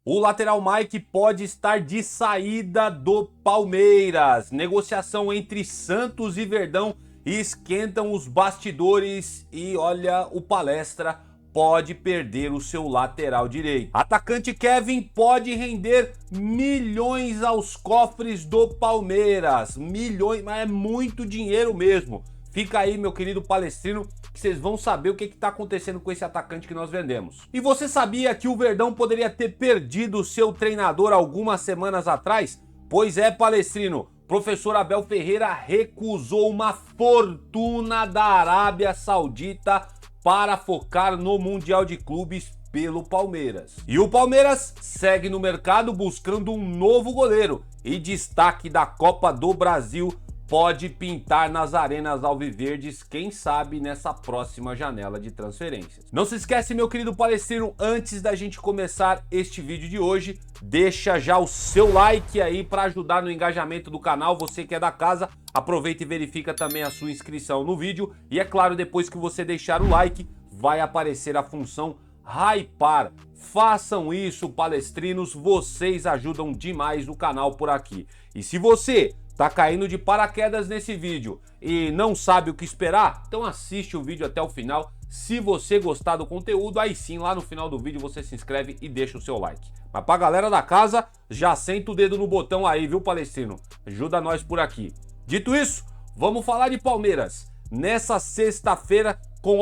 O lateral Mike pode estar de saída do Palmeiras. Negociação entre Santos e Verdão esquentam os bastidores e olha, o Palestra pode perder o seu lateral direito. Atacante Kevin pode render milhões aos cofres do Palmeiras. Milhões, mas é muito dinheiro mesmo. Fica aí, meu querido Palestrino, que vocês vão saber o que está acontecendo com esse atacante que nós vendemos. E você sabia que o Verdão poderia ter perdido o seu treinador algumas semanas atrás? Pois é, Palestrino, professor Abel Ferreira recusou uma fortuna da Arábia Saudita para focar no Mundial de Clubes pelo Palmeiras. E o Palmeiras segue no mercado buscando um novo goleiro. E destaque da Copa do Brasil pode pintar nas arenas alviverdes, quem sabe nessa próxima janela de transferências. Não se esquece, meu querido Palestrino, antes da gente começar este vídeo de hoje, deixa já o seu like aí para ajudar no engajamento do canal. Você que é da casa, aproveita e verifica também a sua inscrição no vídeo. E é claro, depois que você deixar o like, vai aparecer a função hypar. Façam isso, palestrinos, vocês ajudam demais o canal por aqui. E se você tá caindo de paraquedas nesse vídeo e não sabe o que esperar, então assiste o vídeo até o final. Se você gostar do conteúdo, aí sim, lá no final do vídeo você se inscreve e deixa o seu like. Mas pra galera da casa, já senta o dedo no botão aí, viu, Palestrino? Ajuda nós por aqui. Dito isso, vamos falar de Palmeiras. Nessa sexta-feira com,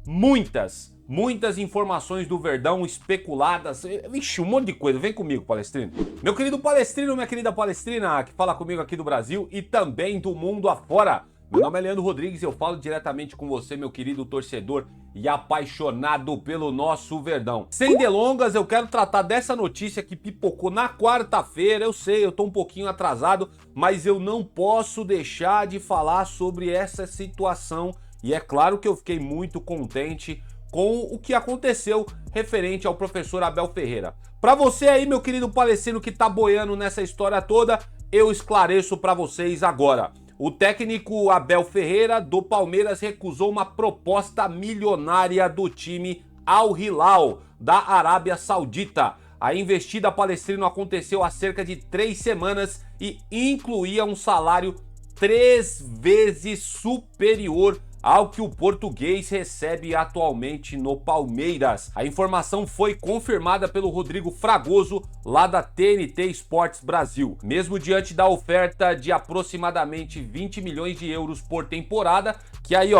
muitas informações do Verdão especuladas. Vixe, um monte de coisa. Vem comigo, Palestrino. Meu querido Palestrino, minha querida Palestrina, que fala comigo aqui do Brasil e também do mundo afora. Meu nome é Leandro Rodrigues e eu falo diretamente com você, meu querido torcedor e apaixonado pelo nosso Verdão. Sem delongas, eu quero tratar dessa notícia que pipocou na quarta-feira. Eu sei, eu tô um pouquinho atrasado, mas eu não posso deixar de falar sobre essa situação. E é claro que eu fiquei muito contente com o que aconteceu referente ao professor Abel Ferreira. Para você aí, meu querido Palestrino, que tá boiando nessa história toda, eu esclareço para vocês agora. O técnico Abel Ferreira do Palmeiras recusou uma proposta milionária do time Al Hilal da Arábia Saudita. A investida, Palestrino, aconteceu há cerca de 3 semanas e incluía um salário 3 vezes superior ao que o português recebe atualmente no Palmeiras. A informação foi confirmada pelo Rodrigo Fragoso, lá da TNT Esportes Brasil. Mesmo diante da oferta de aproximadamente 20 milhões de euros por temporada, que aí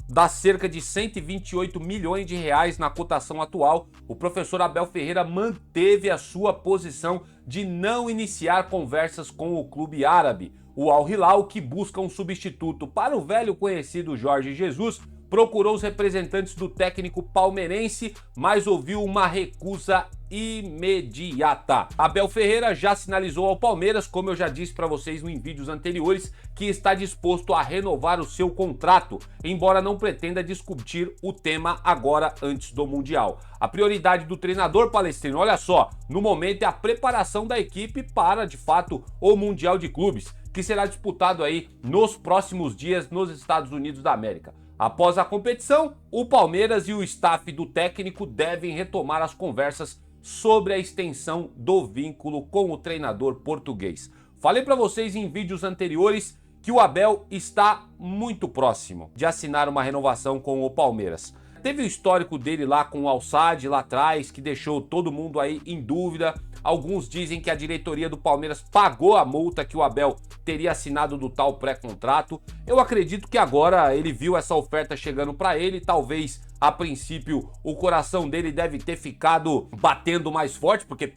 dá cerca de 128 milhões de reais na cotação atual, o professor Abel Ferreira manteve a sua posição de não iniciar conversas com o clube árabe. O Al Hilal, que busca um substituto para o velho conhecido Jorge Jesus, procurou os representantes do técnico palmeirense, mas ouviu uma recusa imediata. Abel Ferreira já sinalizou ao Palmeiras, como eu já disse para vocês em vídeos anteriores, que está disposto a renovar o seu contrato, embora não pretenda discutir o tema agora antes do Mundial. A prioridade do treinador Palestrino, olha só, no momento é a preparação da equipe para, de fato, o Mundial de Clubes, que será disputado aí nos próximos dias nos Estados Unidos da América. Após a competição, o Palmeiras e o staff do técnico devem retomar as conversas sobre a extensão do vínculo com o treinador português. Falei para vocês em vídeos anteriores que o Abel está muito próximo de assinar uma renovação com o Palmeiras. Teve o histórico dele lá com o Al Sadd lá atrás, que deixou todo mundo aí em dúvida. Alguns dizem que a diretoria do Palmeiras pagou a multa que o Abel teria assinado do tal pré-contrato. Eu acredito que agora ele viu essa oferta chegando para ele, talvez a princípio o coração dele deve ter ficado batendo mais forte, porque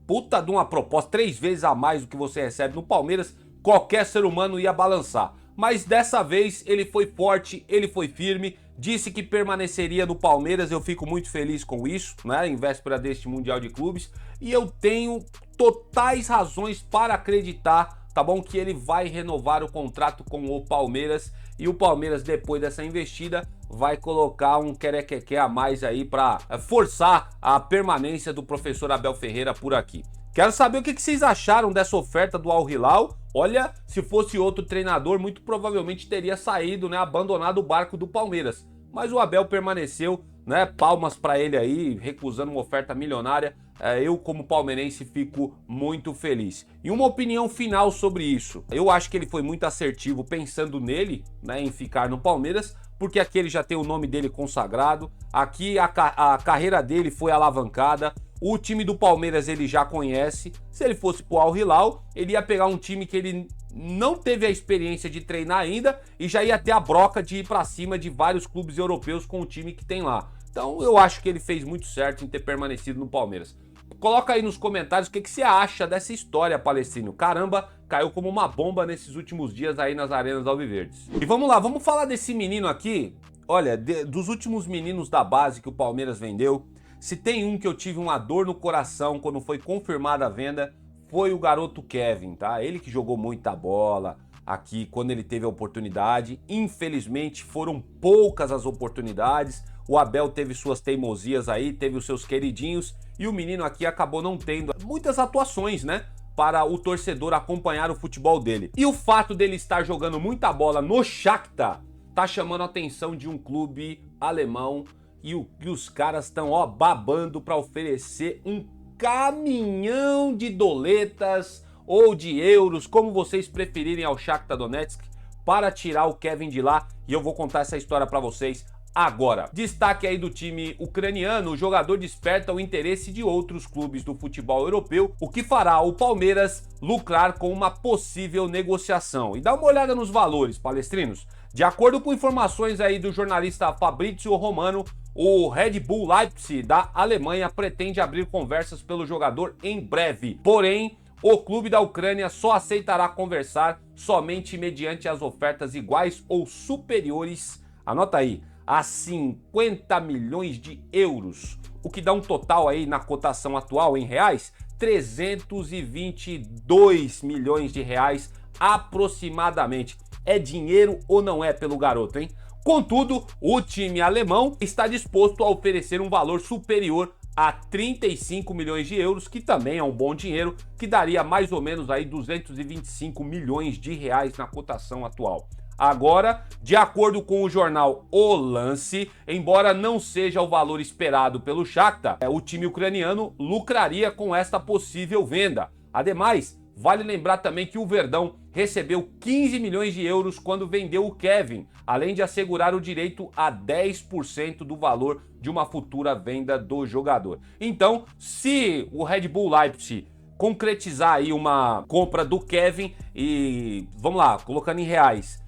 puta de uma proposta 3 vezes a mais do que você recebe no Palmeiras, qualquer ser humano ia balançar. Mas dessa vez ele foi forte, ele foi firme, disse que permaneceria no Palmeiras. Eu fico muito feliz com isso, né, em véspera deste Mundial de Clubes, e eu tenho totais razões para acreditar, tá bom, que ele vai renovar o contrato com o Palmeiras, e o Palmeiras, depois dessa investida, vai colocar um querequeque a mais aí para forçar a permanência do professor Abel Ferreira por aqui. Quero saber o que vocês acharam dessa oferta do Al Hilal. Olha, se fosse outro treinador, muito provavelmente teria saído, né, abandonado o barco do Palmeiras. Mas o Abel permaneceu, né? Palmas para ele aí, recusando uma oferta milionária. Eu, como palmeirense, fico muito feliz. E uma opinião final sobre isso. Eu acho que ele foi muito assertivo pensando nele, né, em ficar no Palmeiras, porque aqui ele já tem o nome dele consagrado, aqui a carreira dele foi alavancada, o time do Palmeiras ele já conhece. Se ele fosse pro Al Hilal, ele ia pegar um time que ele não teve a experiência de treinar ainda e já ia ter a broca de ir para cima de vários clubes europeus com o time que tem lá. Então eu acho que ele fez muito certo em ter permanecido no Palmeiras. Coloca aí nos comentários o que você acha dessa história, Palestrino. Caramba, caiu como uma bomba nesses últimos dias aí nas arenas alviverdes. E vamos lá, vamos falar desse menino aqui. Olha, dos últimos meninos da base que o Palmeiras vendeu, se tem um que eu tive uma dor no coração quando foi confirmada a venda, foi o garoto Kevin, tá? Ele que jogou muita bola aqui quando ele teve a oportunidade. Infelizmente foram poucas as oportunidades. O Abel teve suas teimosias aí, teve os seus queridinhos e o menino aqui acabou não tendo muitas atuações, né? Para o torcedor acompanhar o futebol dele. E o fato dele estar jogando muita bola no Shakhtar tá chamando a atenção de um clube alemão e os caras estão, ó, babando para oferecer um caminhão de doletas ou de euros, como vocês preferirem, ao Shakhtar Donetsk para tirar o Kevin de lá. E eu vou contar essa história para vocês agora. Destaque aí do time ucraniano: o jogador desperta o interesse de outros clubes do futebol europeu, o que fará o Palmeiras lucrar com uma possível negociação. E dá uma olhada nos valores, palestrinos. De acordo com informações aí do jornalista Fabrizio Romano, o Red Bull Leipzig da Alemanha pretende abrir conversas pelo jogador em breve. Porém, o clube da Ucrânia só aceitará conversar somente mediante as ofertas iguais ou superiores, anota aí, a 50 milhões de euros, o que dá um total aí na cotação atual em reais, 322 milhões de reais aproximadamente. É dinheiro ou não é pelo garoto, hein? Contudo, o time alemão está disposto a oferecer um valor superior a 35 milhões de euros, que também é um bom dinheiro, que daria mais ou menos aí 225 milhões de reais na cotação atual. Agora, de acordo com o jornal O Lance, embora não seja o valor esperado pelo Shakhtar, o time ucraniano lucraria com esta possível venda. Ademais, vale lembrar também que o Verdão recebeu 15 milhões de euros quando vendeu o Kevin, além de assegurar o direito a 10% do valor de uma futura venda do jogador. Então, se o Red Bull Leipzig concretizar aí uma compra do Kevin e, vamos lá, colocando em reais,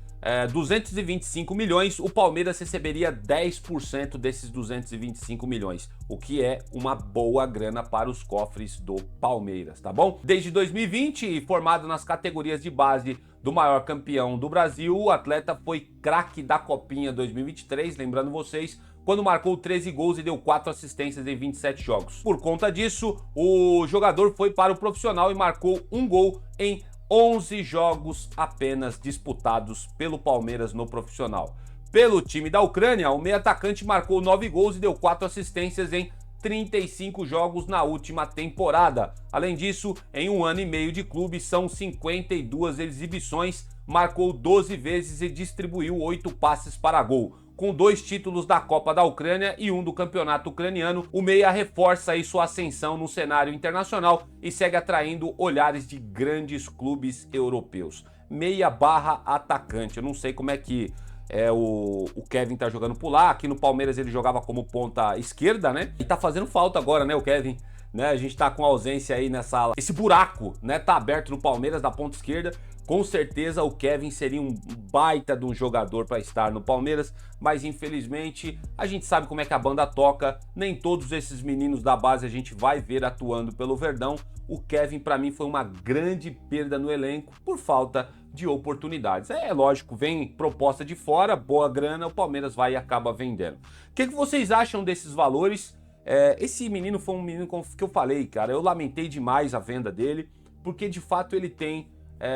225 milhões, o Palmeiras receberia 10% desses 225 milhões, o que é uma boa grana para os cofres do Palmeiras, tá bom? Desde 2020, formado nas categorias de base do maior campeão do Brasil, o atleta foi craque da Copinha 2023, lembrando vocês, quando marcou 13 gols e deu 4 assistências em 27 jogos. Por conta disso, o jogador foi para o profissional e marcou um gol em 11 jogos apenas disputados pelo Palmeiras no profissional. Pelo time da Ucrânia, o meio-atacante marcou 9 gols e deu 4 assistências em 35 jogos na última temporada. Além disso, em um ano e meio de clube, são 52 exibições, marcou 12 vezes e distribuiu 8 passes para gol. Com 2 títulos da Copa da Ucrânia e um do Campeonato Ucraniano, o meia reforça aí sua ascensão no cenário internacional e segue atraindo olhares de grandes clubes europeus. Meia barra atacante, eu não sei como é que o Kevin tá jogando por lá. Aqui no Palmeiras ele jogava como ponta esquerda, né? E tá fazendo falta agora, né, o Kevin? Né? A gente tá com ausência aí nessa ala. Esse buraco, né, tá aberto no Palmeiras da ponta esquerda. Com certeza o Kevin seria um baita de um jogador para estar no Palmeiras, mas infelizmente a gente sabe como é que a banda toca, nem todos esses meninos da base a gente vai ver atuando pelo Verdão. O Kevin para mim foi uma grande perda no elenco por falta de oportunidades. É lógico, vem proposta de fora, boa grana, o Palmeiras vai e acaba vendendo. O que vocês acham desses valores? Esse menino foi um menino que eu falei, cara, eu lamentei demais a venda dele, porque de fato ele tem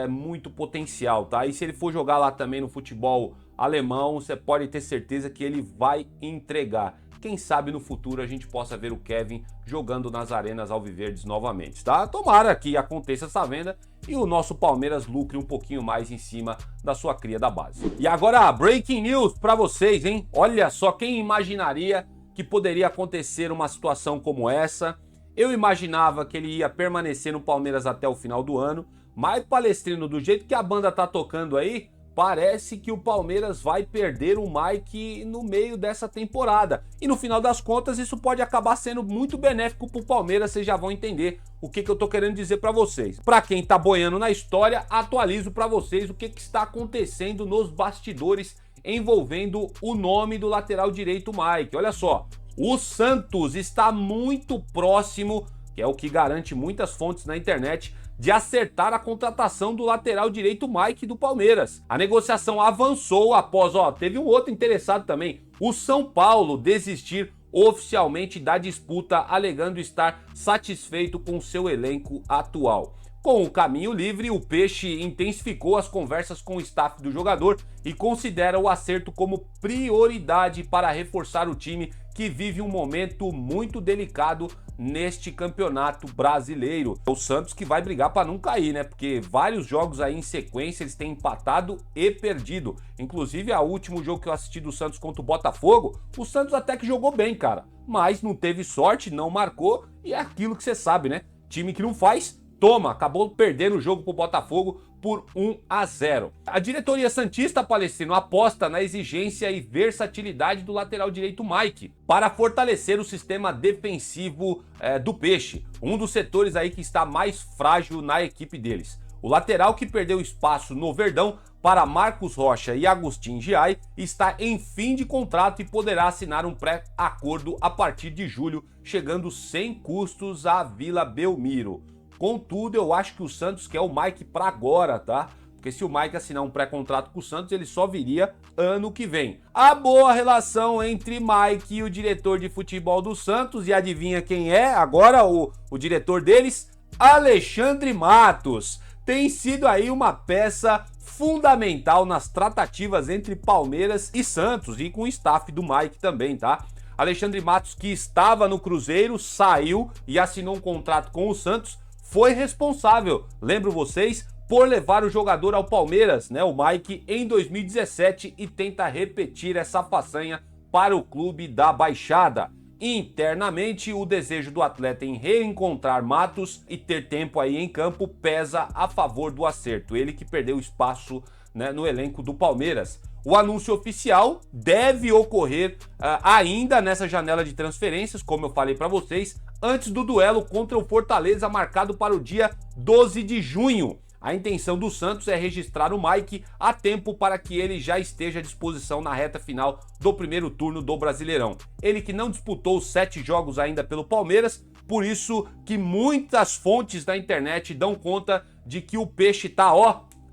muito potencial, tá? E se ele for jogar lá também no futebol alemão, você pode ter certeza que ele vai entregar. Quem sabe no futuro a gente possa ver o Kevin jogando nas arenas alviverdes novamente, tá? Tomara que aconteça essa venda e o nosso Palmeiras lucre um pouquinho mais em cima da sua cria da base. E agora, breaking news pra vocês, hein? Olha só, quem imaginaria que poderia acontecer uma situação como essa. Eu imaginava que ele ia permanecer no Palmeiras até o final do ano, mas Palestrino, do jeito que a banda tá tocando aí, parece que o Palmeiras vai perder o Mike no meio dessa temporada. E no final das contas, isso pode acabar sendo muito benéfico pro Palmeiras, vocês já vão entender o que eu tô querendo dizer pra vocês. Pra quem tá boiando na história, atualizo pra vocês o que está acontecendo nos bastidores envolvendo o nome do lateral direito Mike. Olha só, o Santos está muito próximo, que é o que garante muitas fontes na internet, de acertar a contratação do lateral direito Mike do Palmeiras. A negociação avançou após, teve um outro interessado também, o São Paulo desistir oficialmente da disputa, alegando estar satisfeito com seu elenco atual. Com o caminho livre, o Peixe intensificou as conversas com o staff do jogador e considera o acerto como prioridade para reforçar o time que vive um momento muito delicado neste campeonato brasileiro. O Santos que vai brigar para não cair, né? Porque vários jogos aí em sequência eles têm empatado e perdido. Inclusive, o último jogo que eu assisti do Santos contra o Botafogo, o Santos até que jogou bem, cara. Mas não teve sorte, não marcou e é aquilo que você sabe, né? Time que não faz, toma, acabou perdendo o jogo pro Botafogo por 1-0. A diretoria santista, Palestrino, aposta na exigência e versatilidade do lateral direito Mike para fortalecer o sistema defensivo do Peixe, um dos setores aí que está mais frágil na equipe deles. O lateral que perdeu espaço no Verdão para Marcos Rocha e Agustin Giai está em fim de contrato e poderá assinar um pré-acordo a partir de julho, chegando sem custos à Vila Belmiro. Contudo, eu acho que o Santos quer o Mike para agora, tá? Porque se o Mike assinar um pré-contrato com o Santos, ele só viria ano que vem. A boa relação entre Mike e o diretor de futebol do Santos, e adivinha quem é agora o diretor deles? Alexandre Matos. Tem sido aí uma peça fundamental nas tratativas entre Palmeiras e Santos e com o staff do Mike também, tá? Alexandre Matos, que estava no Cruzeiro, saiu e assinou um contrato com o Santos, foi responsável, lembro vocês, por levar o jogador ao Palmeiras, né, o Mike, em 2017 e tenta repetir essa façanha para o clube da Baixada. Internamente, o desejo do atleta em reencontrar Matos e ter tempo aí em campo pesa a favor do acerto, ele que perdeu espaço, né, no elenco do Palmeiras. O anúncio oficial deve ocorrer ainda nessa janela de transferências, como eu falei para vocês, antes do duelo contra o Fortaleza marcado para o dia 12 de junho. A intenção do Santos é registrar o Mike a tempo para que ele já esteja à disposição na reta final do primeiro turno do Brasileirão. Ele que não disputou os 7 jogos ainda pelo Palmeiras, por isso que muitas fontes da internet dão conta de que o Peixe tá,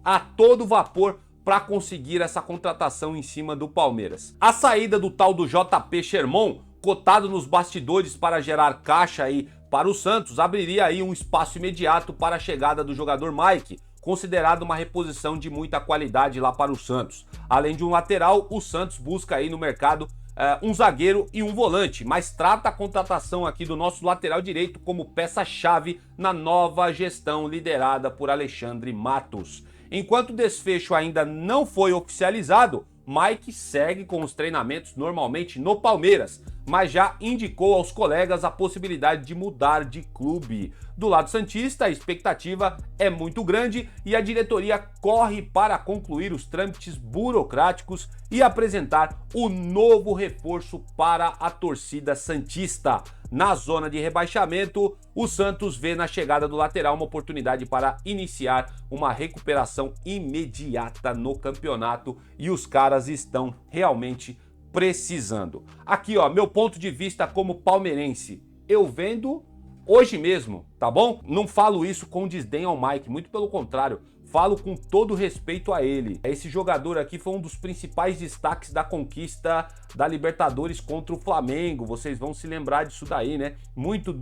a todo vapor para conseguir essa contratação em cima do Palmeiras. A saída do tal do JP Sherman, cotado nos bastidores para gerar caixa aí para o Santos, abriria aí um espaço imediato para a chegada do jogador Mike, considerado uma reposição de muita qualidade lá para o Santos. Além de um lateral, o Santos busca aí no mercado um zagueiro e um volante, mas trata a contratação aqui do nosso lateral direito como peça-chave na nova gestão liderada por Alexandre Matos. Enquanto o desfecho ainda não foi oficializado, Mike segue com os treinamentos normalmente no Palmeiras, mas já indicou aos colegas a possibilidade de mudar de clube. Do lado santista, a expectativa é muito grande e a diretoria corre para concluir os trâmites burocráticos e apresentar o novo reforço para a torcida santista. Na zona de rebaixamento, o Santos vê na chegada do lateral uma oportunidade para iniciar uma recuperação imediata no campeonato e os caras estão realmente precisando. Aqui, meu ponto de vista como palmeirense, eu vendo hoje mesmo, tá bom? Não falo isso com desdém ao Mike, muito pelo contrário, falo com todo respeito a ele. Esse jogador aqui foi um dos principais destaques da conquista da Libertadores contra o Flamengo, vocês vão se lembrar disso daí, né? Muito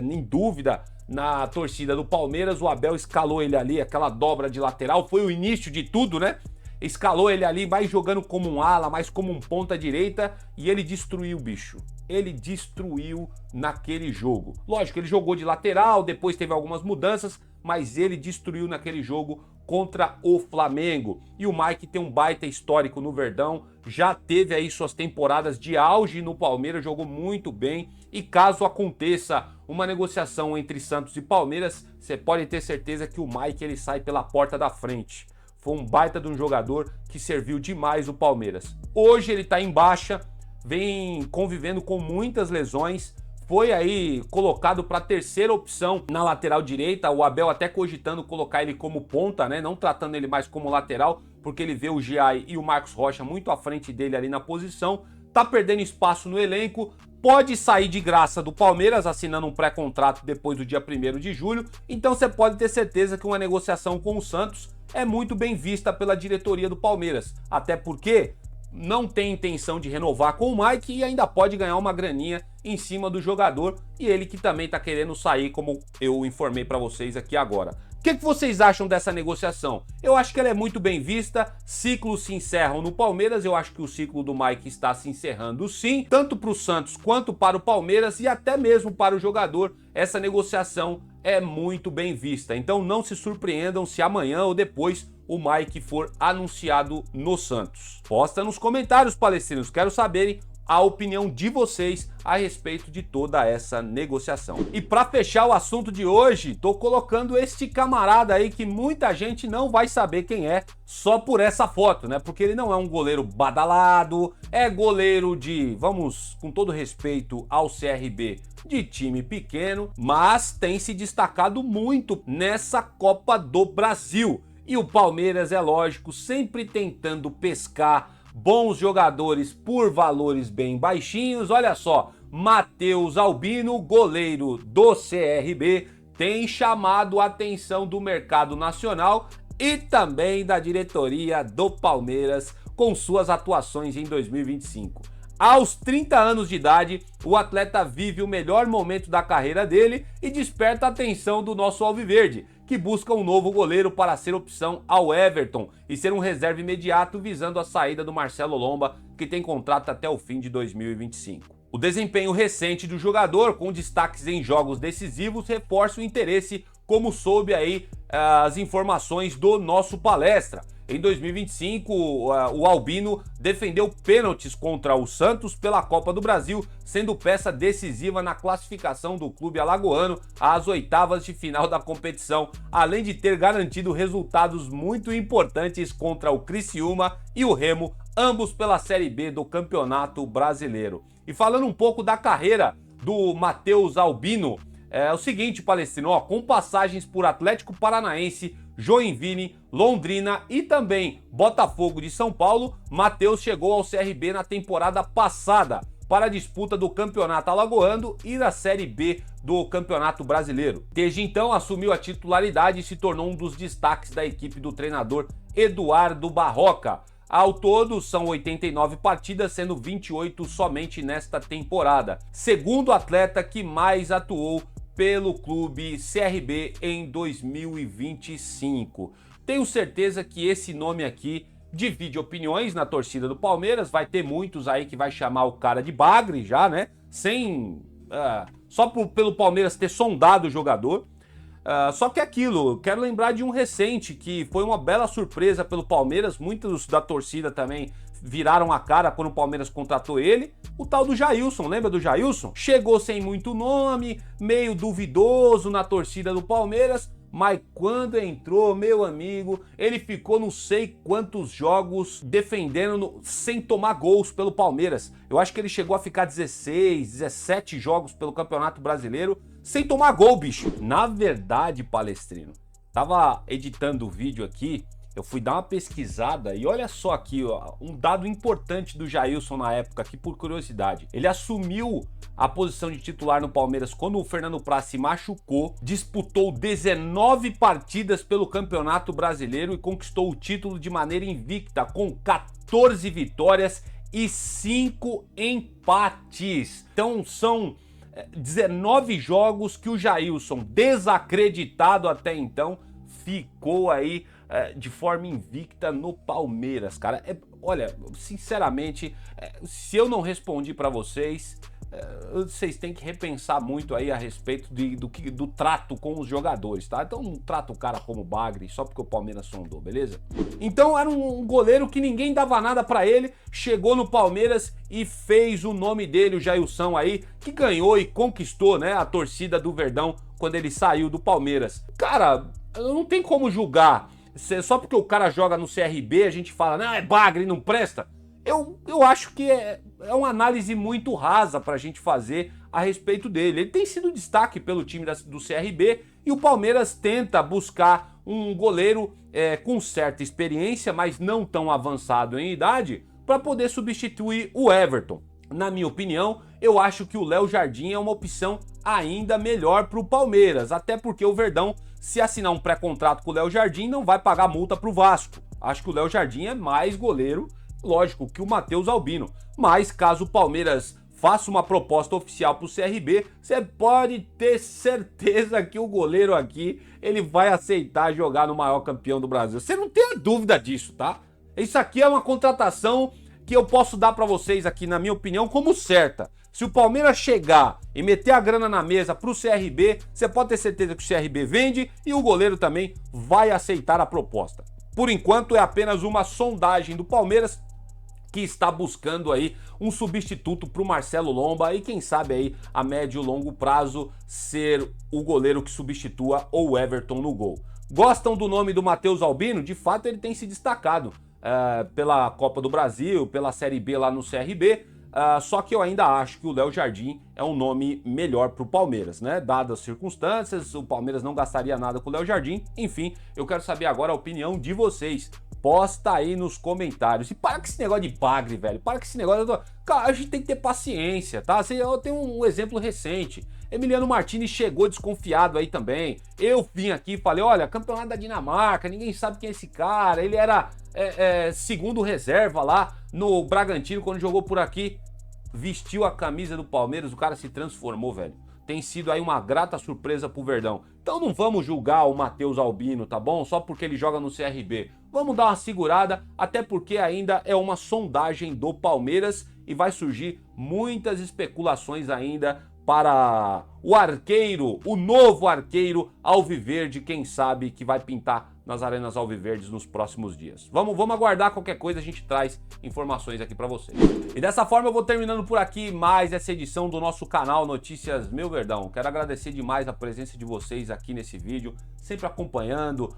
em dúvida na torcida do Palmeiras, o Abel escalou ele ali, aquela dobra de lateral, foi o início de tudo, né? Escalou ele ali, mais jogando como um ala, mais como um ponta direita, e ele destruiu o bicho. Ele destruiu naquele jogo. Lógico, ele jogou de lateral, depois teve algumas mudanças, mas ele destruiu naquele jogo contra o Flamengo. E o Mike tem um baita histórico no Verdão, já teve aí suas temporadas de auge no Palmeiras, jogou muito bem. E caso aconteça uma negociação entre Santos e Palmeiras, você pode ter certeza que o Mike ele sai pela porta da frente. Foi um baita de um jogador que serviu demais o Palmeiras. Hoje ele está em baixa, vem convivendo com muitas lesões, foi aí colocado para a terceira opção na lateral direita, o Abel até cogitando colocar ele como ponta, né? Não tratando ele mais como lateral, porque ele vê o Giai e o Marcos Rocha muito à frente dele ali na posição, tá perdendo espaço no elenco, pode sair de graça do Palmeiras, assinando um pré-contrato depois do dia 1º de julho, então você pode ter certeza que uma negociação com o Santos é muito bem vista pela diretoria do Palmeiras, até porque não tem intenção de renovar com o Mike e ainda pode ganhar uma graninha em cima do jogador, e ele que também tá querendo sair, como eu informei para vocês aqui agora. O que vocês acham dessa negociação? Eu acho que ela é muito bem vista, ciclos se encerram no Palmeiras, eu acho que o ciclo do Mike está se encerrando sim, tanto para o Santos quanto para o Palmeiras e até mesmo para o jogador, essa negociação é muito bem vista. Então não se surpreendam se amanhã ou depois o Mike for anunciado no Santos. Posta nos comentários, palestrinos, quero saberem a opinião de vocês a respeito de toda essa negociação. E para fechar o assunto de hoje, tô colocando este camarada aí que muita gente não vai saber quem é só por essa foto, né? Porque ele não é um goleiro badalado, é goleiro de, vamos, com todo respeito ao CRB, de time pequeno, mas tem se destacado muito nessa Copa do Brasil. E o Palmeiras, é lógico, sempre tentando pescar bons jogadores por valores bem baixinhos. Olha só, Matheus Albino, goleiro do CRB, tem chamado a atenção do mercado nacional e também da diretoria do Palmeiras com suas atuações em 2025. Aos 30 anos de idade, o atleta vive o melhor momento da carreira dele e desperta a atenção do nosso alviverde, que busca um novo goleiro para ser opção ao Everton e ser um reserva imediato visando a saída do Marcelo Lomba, que tem contrato até o fim de 2025. O desempenho recente do jogador, com destaques em jogos decisivos, reforça o interesse, como soube aí as informações do nosso palestra. Em 2025, o Albino defendeu pênaltis contra o Santos pela Copa do Brasil, sendo peça decisiva na classificação do clube alagoano às oitavas de final da competição, além de ter garantido resultados muito importantes contra o Criciúma e o Remo, ambos pela Série B do Campeonato Brasileiro. E falando um pouco da carreira do Matheus Albino, é o seguinte, palestrino, com passagens por Atlético Paranaense, Joinville, Londrina e também Botafogo de São Paulo, Matheus chegou ao CRB na temporada passada para a disputa do Campeonato Alagoano e da Série B do Campeonato Brasileiro. Desde então assumiu a titularidade e se tornou um dos destaques da equipe do treinador Eduardo Barroca. Ao todo, são 89 partidas, sendo 28 somente nesta temporada. Segundo atleta que mais atuou pelo clube CRB em 2025. Tenho certeza que esse nome aqui divide opiniões na torcida do Palmeiras. Vai ter muitos aí que vai chamar o cara de bagre já, né? Só pelo Palmeiras ter sondado o jogador. Só que aquilo, quero lembrar de um recente que foi uma bela surpresa pelo Palmeiras, muitos da torcida também viraram a cara quando o Palmeiras contratou ele, o tal do Jailson, lembra do Jailson? Chegou sem muito nome, meio duvidoso na torcida do Palmeiras, mas quando entrou, meu amigo, ele ficou não sei quantos jogos defendendo sem tomar gols pelo Palmeiras. Eu acho que ele chegou a ficar 16, 17 jogos pelo Campeonato Brasileiro sem tomar gol, bicho. Na verdade, palestrino, tava editando o vídeo aqui, eu fui dar uma pesquisada e olha só aqui, ó, um dado importante do Jailson na época aqui, por curiosidade. Ele assumiu a posição de titular no Palmeiras quando o Fernando Praz se machucou, disputou 19 partidas pelo Campeonato Brasileiro e conquistou o título de maneira invicta, com 14 vitórias e 5 empates. Então são 19 jogos que o Jailson, desacreditado até então, ficou aí de forma invicta no Palmeiras, cara. Olha, sinceramente, se eu não respondi pra vocês, vocês têm que repensar muito aí a respeito do trato com os jogadores, tá? Então não trata o cara como bagre só porque o Palmeiras sondou, beleza? Então era um goleiro que ninguém dava nada pra ele, chegou no Palmeiras e fez o nome dele, o Jailson aí, que ganhou e conquistou, né, a torcida do Verdão quando ele saiu do Palmeiras. Cara, não tem como julgar. Só porque o cara joga no CRB, a gente fala, não, é bagre, não presta. Eu acho que é uma análise muito rasa pra gente fazer a respeito dele. Ele tem sido destaque pelo time do CRB e o Palmeiras tenta buscar um goleiro com certa experiência, mas não tão avançado em idade, para poder substituir o Everton. Na minha opinião, eu acho que o Léo Jardim é uma opção ainda melhor para o Palmeiras, até porque o Verdão, se assinar um pré-contrato com o Léo Jardim, não vai pagar multa para o Vasco. Acho que o Léo Jardim é mais goleiro, lógico, que o Matheus Albino. Mas caso o Palmeiras faça uma proposta oficial para o CRB, você pode ter certeza que o goleiro aqui ele vai aceitar jogar no maior campeão do Brasil. Você não tem dúvida disso, tá? Isso aqui é uma contratação que eu posso dar para vocês aqui, na minha opinião, como certa. Se o Palmeiras chegar e meter a grana na mesa pro CRB, você pode ter certeza que o CRB vende e o goleiro também vai aceitar a proposta. Por enquanto é apenas uma sondagem do Palmeiras, que está buscando aí um substituto para o Marcelo Lomba e quem sabe aí a médio e longo prazo ser o goleiro que substitua o Everton no gol. Gostam do nome do Matheus Albino? De fato ele tem se destacado pela Copa do Brasil, pela Série B lá no CRB, só que eu ainda acho que o Léo Jardim é um nome melhor para o Palmeiras, né? Dadas as circunstâncias, o Palmeiras não gastaria nada com o Léo Jardim. Enfim, eu quero saber agora a opinião de vocês. Posta aí nos comentários. E para com esse negócio de bagre, velho. Para com esse negócio. Cara, a gente tem que ter paciência, tá? Eu tenho um exemplo recente. Emiliano Martinez chegou desconfiado aí também. Eu vim aqui e falei, olha, campeonato da Dinamarca, ninguém sabe quem é esse cara. Ele era segundo reserva lá no Bragantino quando jogou por aqui. Vestiu a camisa do Palmeiras, o cara se transformou, velho. Tem sido aí uma grata surpresa pro Verdão. Então não vamos julgar o Matheus Albino, tá bom? Só porque ele joga no CRB. Vamos dar uma segurada, até porque ainda é uma sondagem do Palmeiras e vai surgir muitas especulações ainda para o arqueiro, o novo arqueiro alviverde, quem sabe que vai pintar nas arenas alviverdes nos próximos dias. Vamos aguardar, qualquer coisa a gente traz informações aqui para vocês. E dessa forma eu vou terminando por aqui mais essa edição do nosso canal Notícias Meu Verdão. Quero agradecer demais a presença de vocês aqui nesse vídeo, sempre acompanhando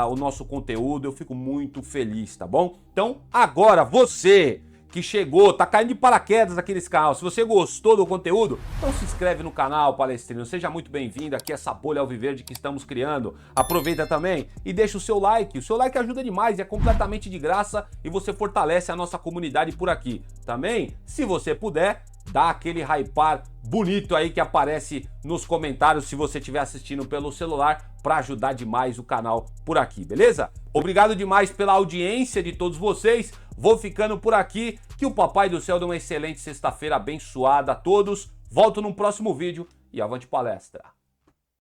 o nosso conteúdo, eu fico muito feliz, tá bom? Então agora você que chegou, tá caindo de paraquedas aqui nesse canal, se você gostou do conteúdo, então se inscreve no canal, Palestrino, seja muito bem-vindo aqui a essa bolha alviverde que estamos criando. Aproveita também e deixa o seu like ajuda demais, é completamente de graça e você fortalece a nossa comunidade por aqui. Também, se você puder, dá aquele hypar bonito aí que aparece nos comentários se você estiver assistindo pelo celular para ajudar demais o canal por aqui, beleza? Obrigado demais pela audiência de todos vocês, vou ficando por aqui, que o Papai do Céu dê uma excelente sexta-feira abençoada a todos, volto num próximo vídeo e avante palestra!